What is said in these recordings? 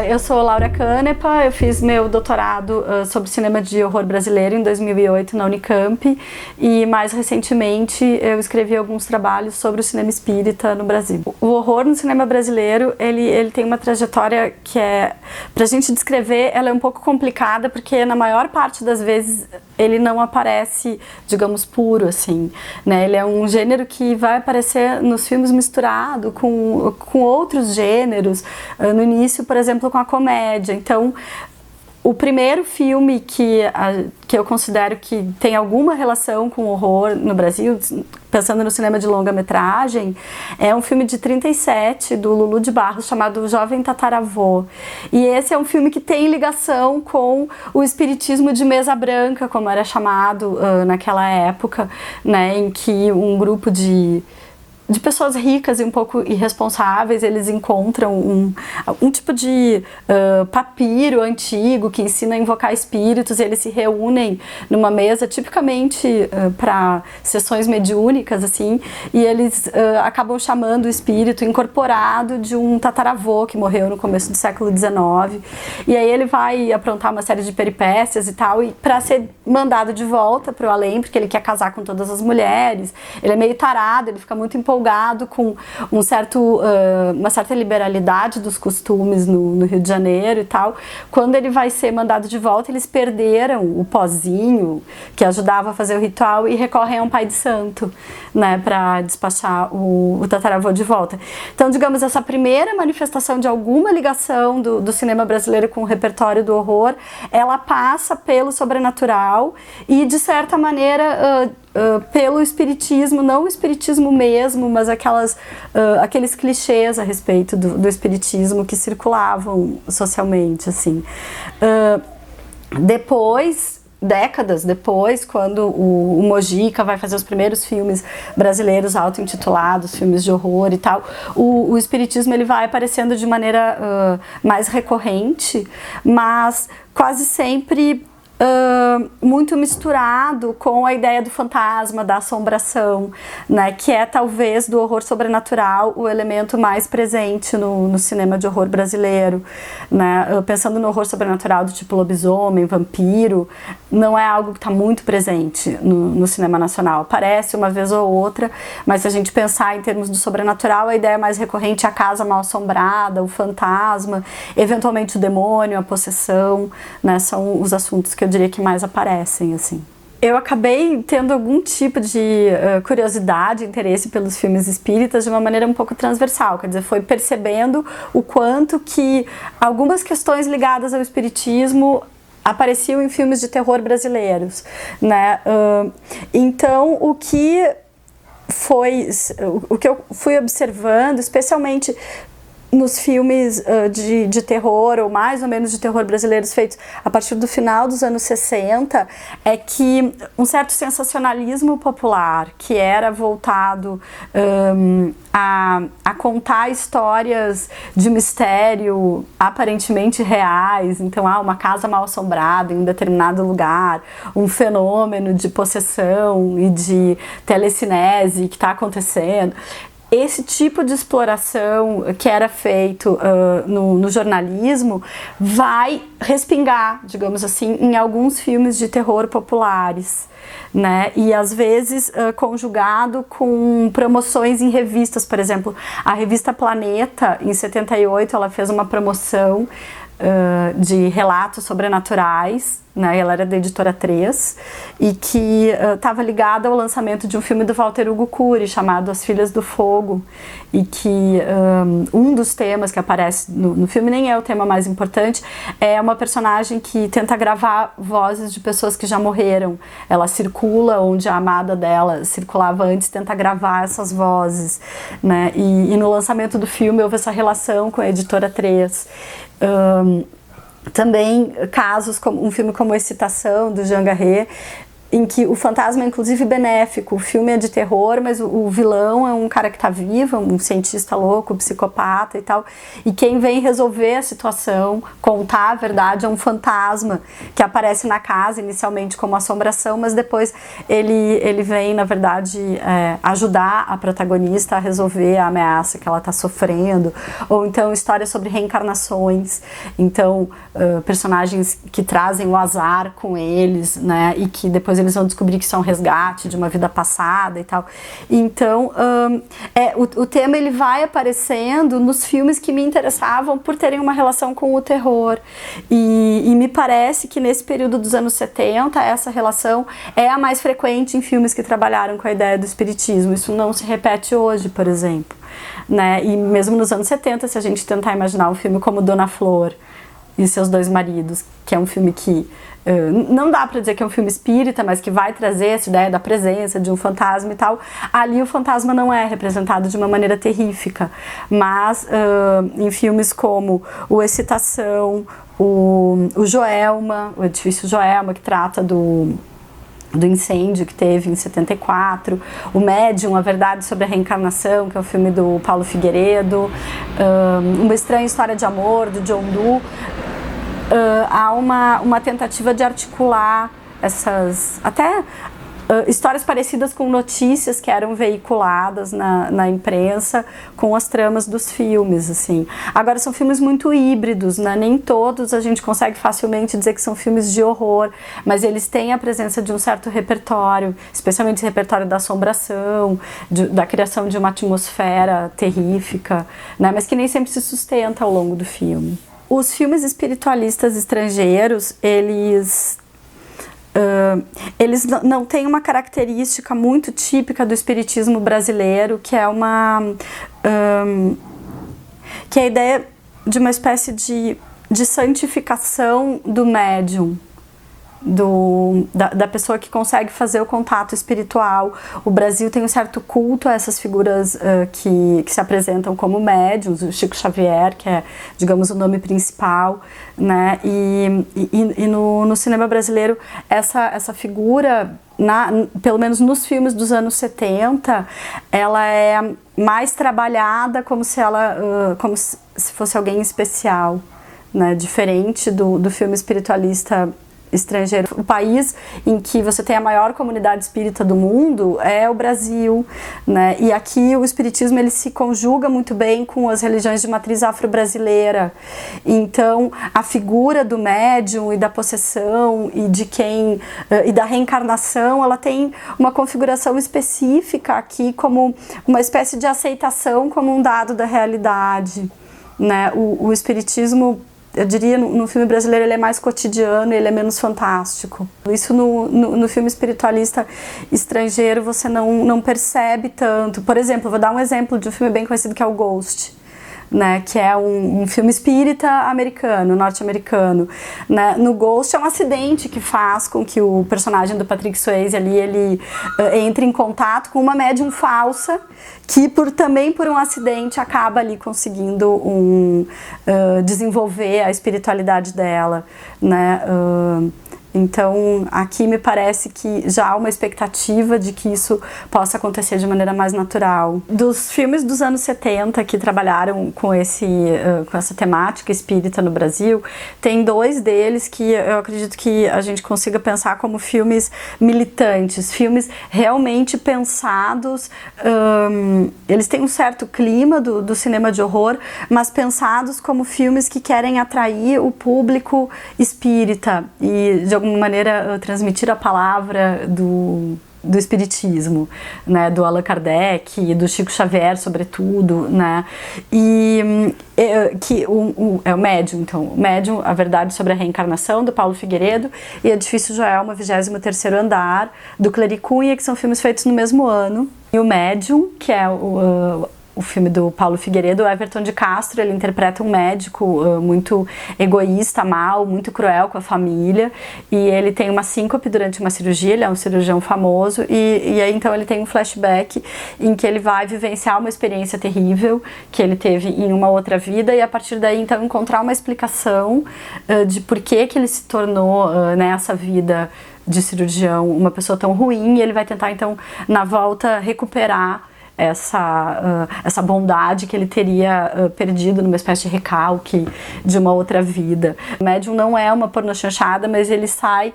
Eu sou Laura Canepa, eu fiz meu doutorado sobre cinema de horror brasileiro em 2008 na Unicamp e mais recentemente eu escrevi alguns trabalhos sobre o cinema espírita no Brasil. O horror no cinema brasileiro, ele tem uma trajetória que pra gente descrever, ela é um pouco complicada porque na maior parte das vezes ele não aparece, digamos, puro, assim, né? Ele é um gênero que vai aparecer nos filmes misturado com outros gêneros, no início, por exemplo, com a comédia. Então, o primeiro filme que eu considero que tem alguma relação com horror no Brasil, pensando no cinema de longa-metragem, é um filme de 37, do Lulu de Barros, chamado Jovem Tataravô. E esse é um filme que tem ligação com o espiritismo de mesa branca, como era chamado naquela época, né, em que um grupo de pessoas ricas e um pouco irresponsáveis, eles encontram um tipo de papiro antigo que ensina a invocar espíritos, e eles se reúnem numa mesa tipicamente para sessões mediúnicas, assim, e eles acabam chamando o espírito incorporado de um tataravô que morreu no começo do século XIX, e aí ele vai aprontar uma série de peripécias e tal, e para ser mandado de volta para o além, porque ele quer casar com todas as mulheres, ele é meio tarado, ele fica muito empolgado com uma certa liberalidade dos costumes no Rio de Janeiro e tal. Quando ele vai ser mandado de volta, eles perderam o pozinho que ajudava a fazer o ritual e recorrem a um pai de santo, né, para despachar o tataravô de volta. Então, digamos, essa primeira manifestação de alguma ligação do cinema brasileiro com o repertório do horror, ela passa pelo sobrenatural e, de certa maneira, pelo espiritismo, não o espiritismo mesmo, mas aqueles clichês a respeito do espiritismo que circulavam socialmente, assim. Décadas depois, quando o Mojica vai fazer os primeiros filmes brasileiros auto-intitulados, filmes de horror e tal, o espiritismo ele vai aparecendo de maneira mais recorrente, mas quase sempre muito misturado com a ideia do fantasma, da assombração, né, que é talvez do horror sobrenatural o elemento mais presente no cinema de horror brasileiro, né, pensando no horror sobrenatural do tipo lobisomem, vampiro, não é algo que está muito presente no cinema nacional, aparece uma vez ou outra, mas se a gente pensar em termos do sobrenatural, a ideia mais recorrente é a casa mal assombrada, o fantasma, eventualmente o demônio, a possessão, né, são os assuntos que eu diria que mais aparecem, assim. Eu acabei tendo algum tipo de curiosidade, interesse pelos filmes espíritas de uma maneira um pouco transversal, quer dizer, foi percebendo o quanto que algumas questões ligadas ao espiritismo apareciam em filmes de terror brasileiros, né? Então, o que eu fui observando, especialmente nos filmes de terror, ou mais ou menos de terror brasileiros feitos a partir do final dos anos 60, é que um certo sensacionalismo popular, que era voltado a contar histórias de mistério aparentemente reais, então uma casa mal assombrada em um determinado lugar, um fenômeno de possessão e de telecinese que está acontecendo. Esse tipo de exploração que era feito no jornalismo vai respingar, digamos assim, em alguns filmes de terror populares, né? E às vezes conjugado com promoções em revistas, por exemplo, a revista Planeta, em 78, ela fez uma promoção de relatos sobrenaturais, né? Ela era da Editora 3 e que estava ligada ao lançamento de um filme do Walter Hugo Cury chamado As Filhas do Fogo, e que um dos temas que aparece no filme, nem é o tema mais importante, é uma personagem que tenta gravar vozes de pessoas que já morreram. Ela circula onde a amada dela circulava antes, tenta gravar essas vozes, né? E no lançamento do filme houve essa relação com a Editora 3. Também casos como um filme como Excitação, do Jean Garret, em que o fantasma é inclusive benéfico. O filme é de terror, mas o vilão é um cara que tá vivo, um cientista louco, um psicopata e tal. E quem vem resolver a situação, contar a verdade, é um fantasma que aparece na casa inicialmente como assombração, mas depois ele vem, na verdade, ajudar a protagonista a resolver a ameaça que ela tá sofrendo. Ou então histórias sobre reencarnações. Então, personagens que trazem o azar com eles, né? E que depois eles vão descobrir que isso é um resgate de uma vida passada e tal. Então, o tema ele vai aparecendo nos filmes que me interessavam por terem uma relação com o terror. E me parece que nesse período dos anos 70, essa relação é a mais frequente em filmes que trabalharam com a ideia do espiritismo. Isso não se repete hoje, por exemplo. Né? E mesmo nos anos 70, se a gente tentar imaginar um filme como Dona Flor e Seus Dois Maridos, que é um filme que não dá pra dizer que é um filme espírita, mas que vai trazer essa ideia da presença de um fantasma e tal. Ali o fantasma não é representado de uma maneira terrífica, mas em filmes como o Excitação, o Joelma, o Edifício Joelma, que trata do incêndio que teve em 74, o Médium, A Verdade sobre a Reencarnação, que é o filme do Paulo Figueiredo, Uma Estranha História de Amor, do John Doe, há uma tentativa de articular essas histórias parecidas com notícias que eram veiculadas na imprensa com as tramas dos filmes, assim. Agora, são filmes muito híbridos, né? Nem todos a gente consegue facilmente dizer que são filmes de horror, mas eles têm a presença de um certo repertório, especialmente o repertório da assombração, da criação de uma atmosfera terrífica, né? Mas que nem sempre se sustenta ao longo do filme. Os filmes espiritualistas estrangeiros, eles não têm uma característica muito típica do espiritismo brasileiro, que é que é a ideia de uma espécie de santificação do médium, da pessoa que consegue fazer o contato espiritual. O Brasil tem um certo culto a essas figuras que se apresentam como médiuns, o Chico Xavier, que é, digamos, o nome principal, né? E no cinema brasileiro, essa figura, pelo menos nos filmes dos anos 70, ela é mais trabalhada como se fosse alguém especial, né? Diferente do filme espiritualista estrangeiro. O país em que você tem a maior comunidade espírita do mundo é o Brasil, né? E aqui o espiritismo ele se conjuga muito bem com as religiões de matriz afro-brasileira. Então, a figura do médium e da possessão e da reencarnação, ela tem uma configuração específica aqui como uma espécie de aceitação como um dado da realidade, né? O espiritismo, eu diria, no filme brasileiro ele é mais cotidiano, ele é menos fantástico. Isso no filme espiritualista estrangeiro você não percebe tanto. Por exemplo, vou dar um exemplo de um filme bem conhecido que é o Ghost, né, que é um filme espírita americano, norte-americano, né? No Ghost é um acidente que faz com que o personagem do Patrick Swayze ali, ele entre em contato com uma médium falsa que também por um acidente acaba ali conseguindo desenvolver a espiritualidade dela, né? Então, aqui me parece que já há uma expectativa de que isso possa acontecer de maneira mais natural. Dos filmes dos anos 70 que trabalharam com essa temática espírita no Brasil, tem dois deles que eu acredito que a gente consiga pensar como filmes militantes, filmes realmente pensados, eles têm um certo clima do cinema de horror, mas pensados como filmes que querem atrair o público espírita e, de alguma maneira, transmitir a palavra do espiritismo, né, do Allan Kardec, do Chico Xavier, sobretudo, né, e que é o Médium, então, o Médium, A Verdade sobre a Reencarnação, do Paulo Figueiredo, e Edifício Joelma, 23º Andar, do Clery Cunha, que são filmes feitos no mesmo ano, e o Médium, que é o filme do Paulo Figueiredo, o Everton de Castro, ele interpreta um médico muito egoísta, mau, muito cruel com a família, e ele tem uma síncope durante uma cirurgia, ele é um cirurgião famoso, e aí então ele tem um flashback em que ele vai vivenciar uma experiência terrível que ele teve em uma outra vida, e a partir daí então encontrar uma explicação de por que ele se tornou nessa vida de cirurgião uma pessoa tão ruim, e ele vai tentar então na volta recuperar essa bondade que ele teria perdido numa espécie de recalque de uma outra vida. O Medium não é uma pornochanchada, mas ele sai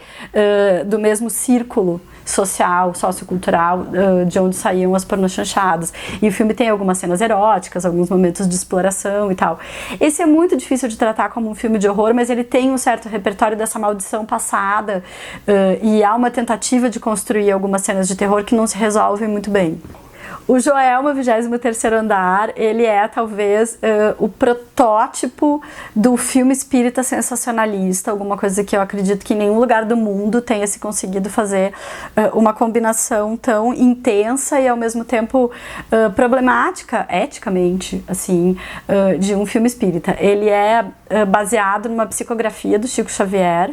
do mesmo círculo social, sociocultural, de onde saíam as pornochanchadas. E o filme tem algumas cenas eróticas, alguns momentos de exploração e tal. Esse é muito difícil de tratar como um filme de horror, mas ele tem um certo repertório dessa maldição passada, e há uma tentativa de construir algumas cenas de terror que não se resolvem muito bem. O Joelma, 23º Andar, ele é talvez o protótipo do filme espírita sensacionalista, alguma coisa que eu acredito que em nenhum lugar do mundo tenha se conseguido fazer uma combinação tão intensa e ao mesmo tempo problemática, eticamente, assim, de um filme espírita. Ele é baseado numa psicografia do Chico Xavier,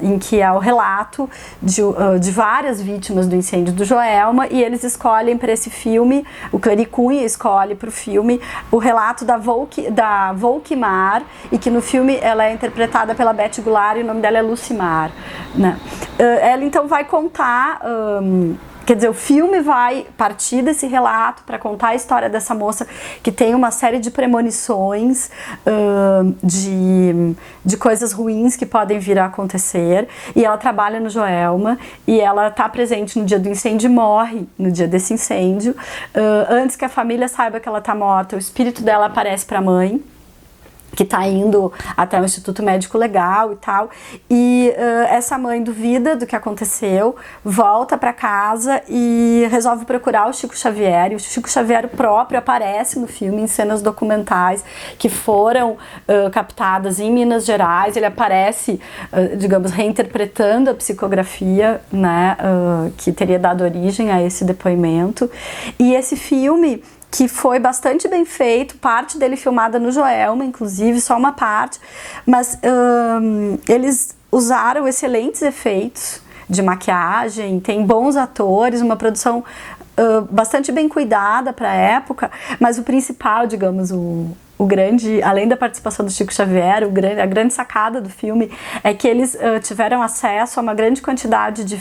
em que há o relato de várias vítimas do incêndio do Joelma, e eles escolhem para esse filme, o Cleri Cunha escolhe para o filme o relato da Volquimar, e que no filme ela é interpretada pela Beth Goulart e o nome dela é Lucimar, né? Ela então vai contar... Quer dizer, o filme vai partir desse relato para contar a história dessa moça que tem uma série de premonições de coisas ruins que podem vir a acontecer, e ela trabalha no Joelma, e ela está presente no dia do incêndio e morre no dia desse incêndio. Antes que a família saiba que ela está morta, o espírito dela aparece para a mãe, que está indo até o Instituto Médico Legal e tal, e essa mãe duvida do que aconteceu, volta para casa e resolve procurar o Chico Xavier, e o Chico Xavier próprio aparece no filme em cenas documentais que foram captadas em Minas Gerais. Ele aparece, digamos, reinterpretando a psicografia, né, que teria dado origem a esse depoimento, e esse filme, que foi bastante bem feito, parte dele filmada no Joelma, inclusive, só uma parte, mas eles usaram excelentes efeitos de maquiagem, tem bons atores, uma produção bastante bem cuidada para a época, mas o principal, digamos, o grande, além da participação do Chico Xavier, a grande sacada do filme é que eles tiveram acesso a uma grande quantidade de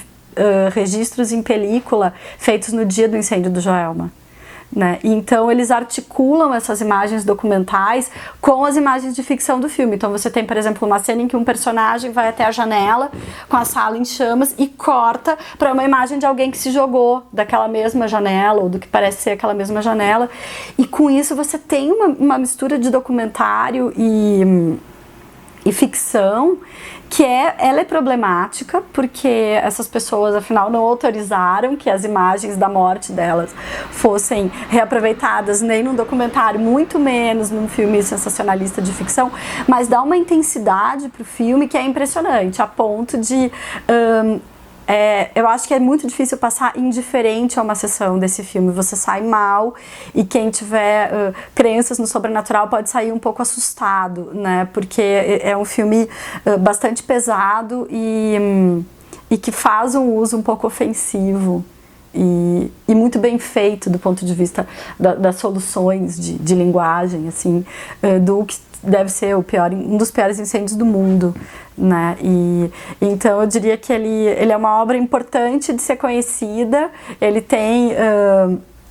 registros em película feitos no dia do incêndio do Joelma, né? Então eles articulam essas imagens documentais com as imagens de ficção do filme. Então você tem, por exemplo, uma cena em que um personagem vai até a janela com a sala em chamas e corta para uma imagem de alguém que se jogou daquela mesma janela, ou do que parece ser aquela mesma janela, e com isso você tem uma mistura de documentário e ficção, que ela é problemática, porque essas pessoas, afinal, não autorizaram que as imagens da morte delas fossem reaproveitadas nem num documentário, muito menos num filme sensacionalista de ficção, mas dá uma intensidade pro filme que é impressionante, a ponto de... eu acho que é muito difícil passar indiferente a uma sessão desse filme. Você sai mal, e quem tiver crenças no sobrenatural pode sair um pouco assustado, né? Porque é um filme bastante pesado e que faz um uso um pouco ofensivo e muito bem feito do ponto de vista das soluções de linguagem, assim, do que deve ser um dos piores incêndios do mundo, né? E então eu diria que ele é uma obra importante de ser conhecida. Ele tem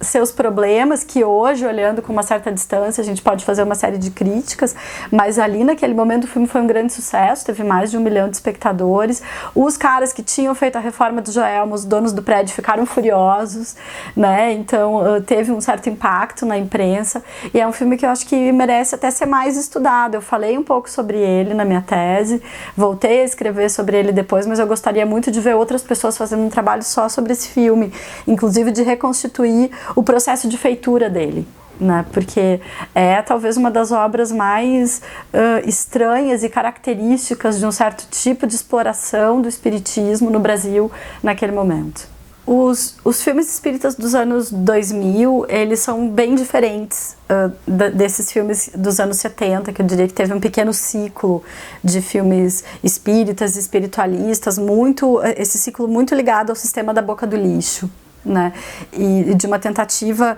seus problemas, que hoje, olhando com uma certa distância, a gente pode fazer uma série de críticas, mas ali naquele momento o filme foi um grande sucesso, teve mais de 1 milhão de espectadores. Os caras que tinham feito a reforma do Joelma, os donos do prédio, ficaram furiosos, né? Então teve um certo impacto na imprensa, e é um filme que eu acho que merece até ser mais estudado. Eu falei um pouco sobre ele na minha tese, voltei a escrever sobre ele depois, mas eu gostaria muito de ver outras pessoas fazendo um trabalho só sobre esse filme, inclusive de reconstituir o processo de feitura dele, né? Porque é talvez uma das obras mais estranhas e características de um certo tipo de exploração do espiritismo no Brasil naquele momento. Os filmes espíritas dos anos 2000, eles são bem diferentes desses filmes dos anos 70, que eu diria que teve um pequeno ciclo de filmes espíritas e espiritualistas, esse ciclo muito ligado ao sistema da boca do lixo, né? E de uma tentativa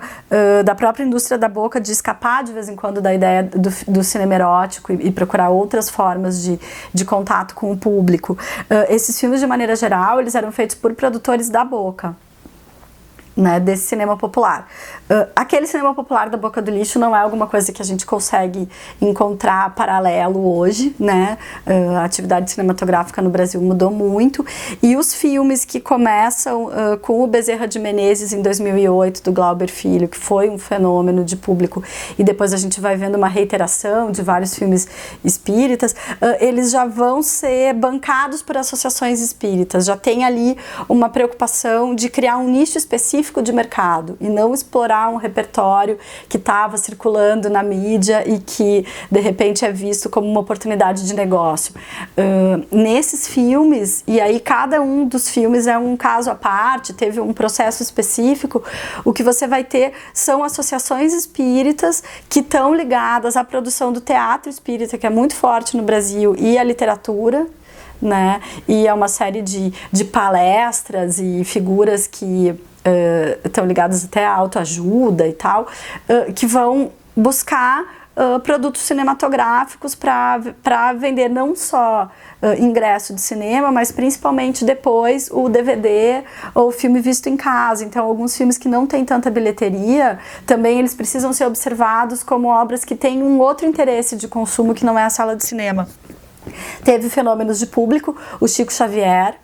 da própria indústria da boca de escapar de vez em quando da ideia do cinema erótico e procurar outras formas de contato com o público. Esses filmes, de maneira geral, eles eram feitos por produtores da boca, né, desse cinema popular. Aquele cinema popular da boca do lixo não é alguma coisa que a gente consegue encontrar paralelo hoje, né? A atividade cinematográfica no Brasil mudou muito, e os filmes que começam com o Bezerra de Menezes em 2008, do Glauber Filho, que foi um fenômeno de público, e depois a gente vai vendo uma reiteração de vários filmes espíritas, eles já vão ser bancados por associações espíritas, já tem ali uma preocupação de criar um nicho específico de mercado e não explorar um repertório que estava circulando na mídia e que de repente é visto como uma oportunidade de negócio. Nesses filmes, e aí cada um dos filmes é um caso à parte, teve um processo específico, o que você vai ter são associações espíritas que estão ligadas à produção do teatro espírita, que é muito forte no Brasil, e à literatura, né? E é uma série de palestras e figuras que estão ligadas até à autoajuda e tal, que vão buscar produtos cinematográficos para vender não só ingresso de cinema, mas principalmente depois o DVD ou o filme visto em casa. Então, alguns filmes que não têm tanta bilheteria, também eles precisam ser observados como obras que têm um outro interesse de consumo que não é a sala de cinema. Teve fenômenos de público, o Chico Xavier,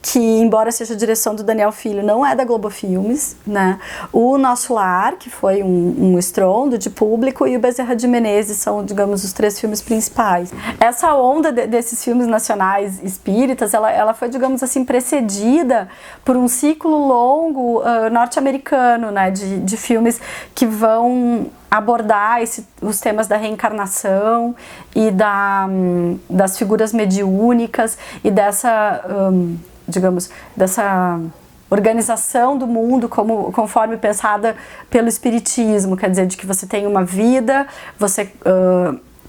que, embora seja a direção do Daniel Filho, não é da Globo Filmes, né? O Nosso Lar, que foi um estrondo de público, e o Bezerra de Menezes são, digamos, os 3 filmes principais. Essa onda desses filmes nacionais espíritas, ela foi, digamos assim, precedida por um ciclo longo norte-americano, né? De filmes que vão abordar os temas da reencarnação e das figuras mediúnicas e dessa organização do mundo conforme pensada pelo espiritismo, quer dizer, de que você tem uma vida, você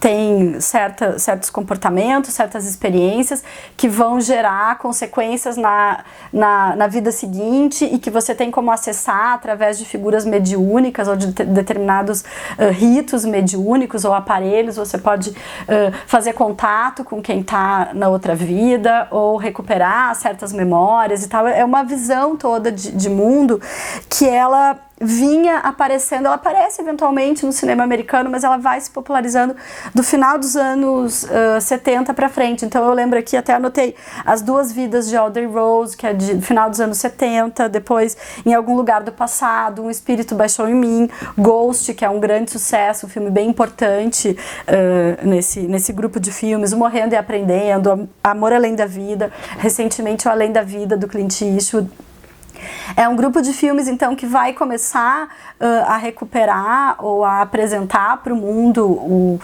tem certos comportamentos, certas experiências que vão gerar consequências na vida seguinte e que você tem como acessar através de figuras mediúnicas ou de determinados ritos mediúnicos ou aparelhos. Você pode fazer contato com quem está na outra vida ou recuperar certas memórias e tal. É uma visão toda de mundo que ela vinha aparecendo, ela aparece eventualmente no cinema americano, mas ela vai se popularizando do final dos anos 70 para frente. Então eu lembro aqui, até anotei As Duas Vidas de Audrey Rose, que é de final dos anos 70, depois Em Algum Lugar do Passado, Um Espírito Baixou em Mim, Ghost, que é um grande sucesso, um filme bem importante nesse grupo de filmes, O Morrendo e Aprendendo, Amor Além da Vida, recentemente O Além da Vida, do Clint Eastwood. É um grupo de filmes, então, que vai começar a recuperar ou a apresentar para o mundo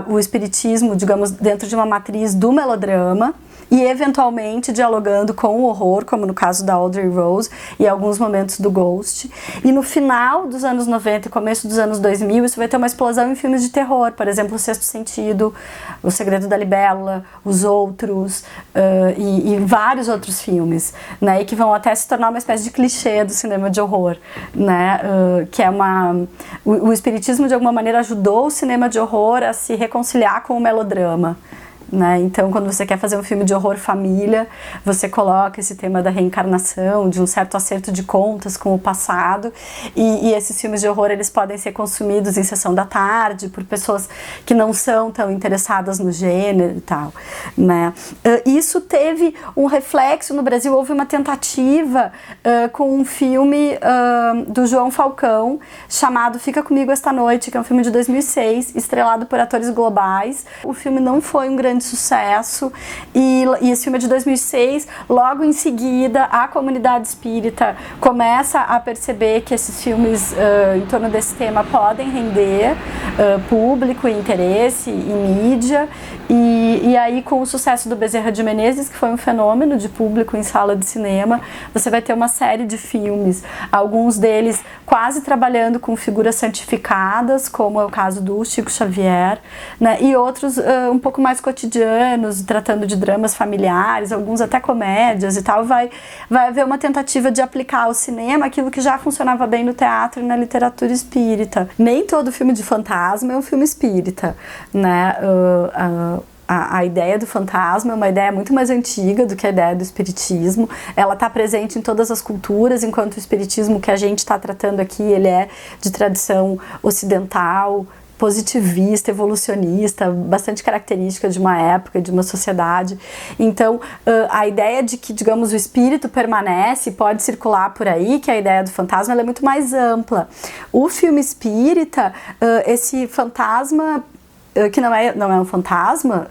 o espiritismo, digamos, dentro de uma matriz do melodrama e, eventualmente, dialogando com o horror, como no caso da Audrey Rose e alguns momentos do Ghost. E no final dos anos 90 e começo dos anos 2000, isso vai ter uma explosão em filmes de terror, por exemplo, O Sexto Sentido, O Segredo da Libélula, Os Outros e vários outros filmes, né, e que vão até se tornar uma espécie de clichê do cinema de horror, né, que é o espiritismo, de alguma maneira, ajudou o cinema de horror a se reconciliar com o melodrama. Né? Então, quando você quer fazer um filme de horror família, você coloca esse tema da reencarnação, de um certo acerto de contas com o passado, e esses filmes de horror, eles podem ser consumidos em sessão da tarde por pessoas que não são tão interessadas no gênero e tal, né? Isso teve um reflexo no Brasil. Houve uma tentativa com um filme do João Falcão chamado Fica Comigo Esta Noite, que é um filme de 2006, estrelado por atores globais. O filme não foi um grande sucesso e esse filme é de 2006. Logo em seguida, a comunidade espírita começa a perceber que esses filmes em torno desse tema podem render público e interesse e mídia, e E aí, com o sucesso do Bezerra de Menezes, que foi um fenômeno de público em sala de cinema, você vai ter uma série de filmes, alguns deles quase trabalhando com figuras santificadas, como é o caso do Chico Xavier, né? E outros um pouco mais cotidianos, tratando de dramas familiares, alguns até comédias e tal. Vai haver uma tentativa de aplicar ao cinema aquilo que já funcionava bem no teatro e na literatura espírita. Nem todo filme de fantasma é um filme espírita, né? A ideia do fantasma é uma ideia muito mais antiga do que a ideia do espiritismo. Ela está presente em todas as culturas, enquanto o espiritismo que a gente está tratando aqui, ele é de tradição ocidental, positivista, evolucionista, bastante característica de uma época, de uma sociedade. Então, a ideia de que, digamos, o espírito permanece e pode circular por aí, que é a ideia do fantasma, ela é muito mais ampla. O filme espírita, esse fantasma, que não é um fantasma,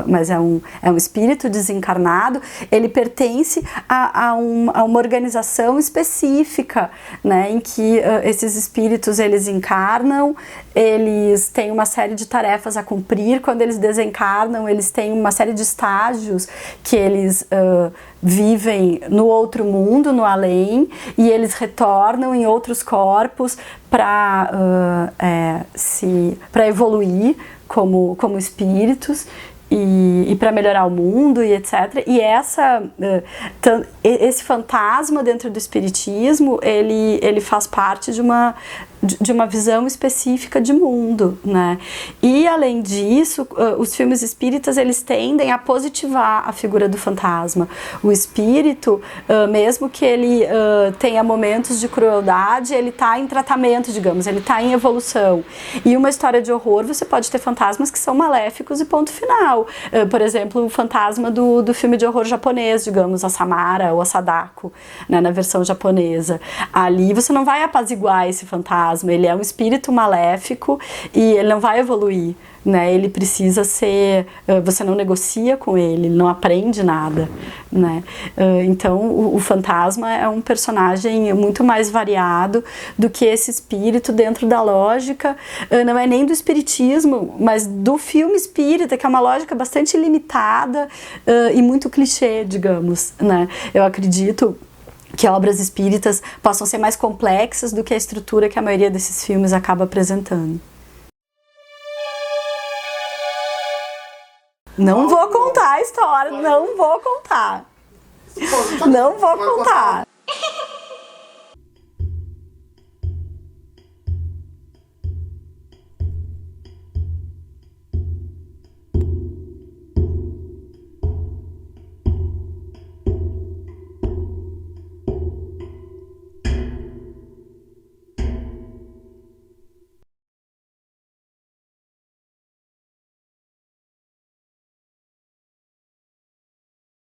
mas é um espírito desencarnado, ele pertence a uma organização específica, né, em que esses espíritos eles encarnam, eles têm uma série de tarefas a cumprir, quando eles desencarnam, eles têm uma série de estágios que eles vivem no outro mundo, no além, e eles retornam em outros corpos para evoluir como espíritos e para melhorar o mundo e etc. E esse fantasma dentro do espiritismo, ele faz parte de uma visão específica de mundo, né? E além disso, os filmes espíritas eles tendem a positivar a figura do fantasma. O espírito, mesmo que ele tenha momentos de crueldade, ele está em tratamento, digamos, ele está em evolução. E uma história de horror, você pode ter fantasmas que são maléficos e ponto final. Por exemplo, o fantasma do filme de horror japonês, digamos, a Samara ou a Sadako, né, na versão japonesa. Ali você não vai apaziguar esse fantasma. Ele é um espírito maléfico e ele não vai evoluir, né? Ele precisa ser... Você não negocia com ele não aprende nada, né? Então, o fantasma é um personagem muito mais variado do que esse espírito dentro da lógica, não é nem do espiritismo, mas do filme espírita, que é uma lógica bastante limitada e muito clichê, digamos, né? Eu acredito que obras espíritas possam ser mais complexas do que a estrutura que a maioria desses filmes acaba apresentando. Não vou contar a história, não vou contar. Não vou contar.